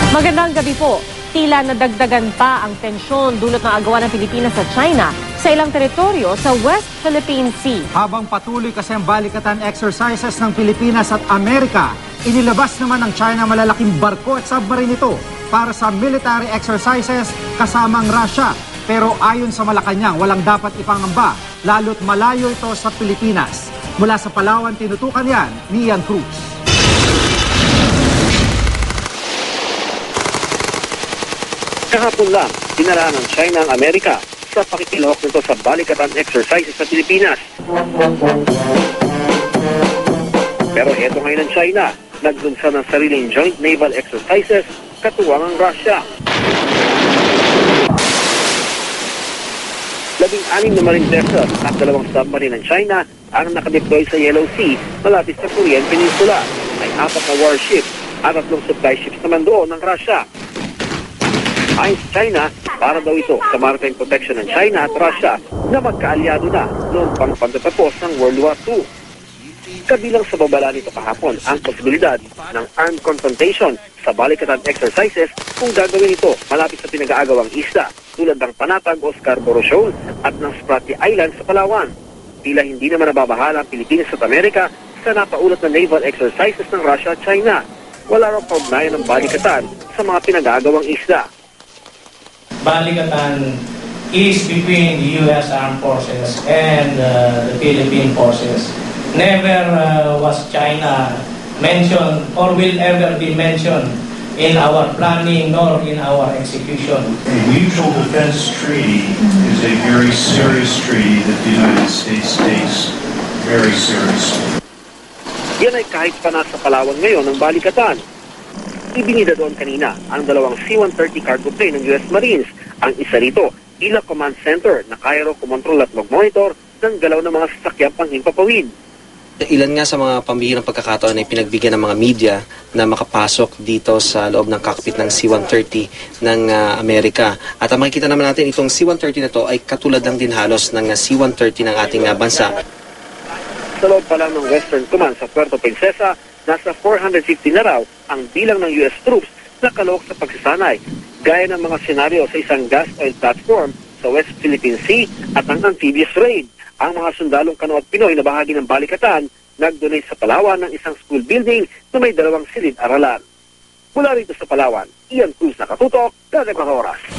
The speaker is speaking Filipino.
Magandang gabi po. Tila nadagdagan pa ang tensyon dulot ng agawan ng Pilipinas at China sa ilang teritoryo sa West Philippine Sea. Habang patuloy kasi ang balikatan exercises ng Pilipinas at Amerika, inilabas naman ng China malalaking barko at submarine ito para sa military exercises kasama ang Russia. Pero ayon sa Malacanang, walang dapat ipangamba, lalo't malayo ito sa Pilipinas. Mula sa Palawan, tinutukan yan ni Ian Cruz. Kahapon lang, dinaraan ng China ang Amerika sa pakikilahok nito sa balikatan exercises sa Pilipinas. Pero eto ngayon ng China, nagdunsa ng sariling joint naval exercises katuwang ang Russia. 16 na marine vessels at 2 submarine ng China ang nakadeploy sa Yellow Sea malapit sa Korean Peninsula. May 4 na warships at 3 supply ships naman doon ng Russia. Ayon sa China, para daw ito sa maritime protection ng China at Russia na magkaalyado na noong pang pagtatapos ng World War II. Kabilang sa babala nito kahapon ang posibilidad ng armed confrontation sa balikatan exercises kung gagawin ito malapit sa pinag-aagawang isla tulad ng Panatag o Scarborough Shoal at ng Spratly Island sa Palawan. Tila hindi naman nababahala ang Pilipinas at Amerika sa napaulat na naval exercises ng Russia at China. Wala raw kaugnayan ng balikatan sa mga pinag-aagawang isla. Balikatan is between the U.S. Armed Forces and the Philippine Forces. Never was China mentioned or will ever be mentioned in our planning nor in our execution. The Mutual Defense Treaty is a very serious treaty that the United States takes very seriously. Yan ay kahit pa nasa Palawan ngayon ng balikatan. Ibinida doon kanina ang 2 C-130 cargo plane ng US Marines. Ang isa rito, Ila Command Center na kaya raw kumontrol at mag-monitor ng galaw ng mga sasakyang panghimpapawid. Ilan nga sa mga pambihirang pagkakataon ay pinagbigyan ng mga media na makapasok dito sa loob ng cockpit ng C-130 ng Amerika. At ang makikita naman natin, itong C-130 na to ay katulad lang din halos ng C-130 ng ating bansa. Sa loob pa lang ng Western Command sa Puerto Princesa, nasa 450 na raw ang bilang ng US troops na kalahok sa pagsasanay, gaya ng mga senaryo sa isang gas oil platform sa West Philippine Sea at ang amphibious raid. Ang mga sundalong Kano at Pinoy na bahagi ng balikatan nag-donate sa Palawan ng isang school building na may 2 silid-aralan. Mula rito sa Palawan, Ian Cruz, nakatutok, Gagawang Oras.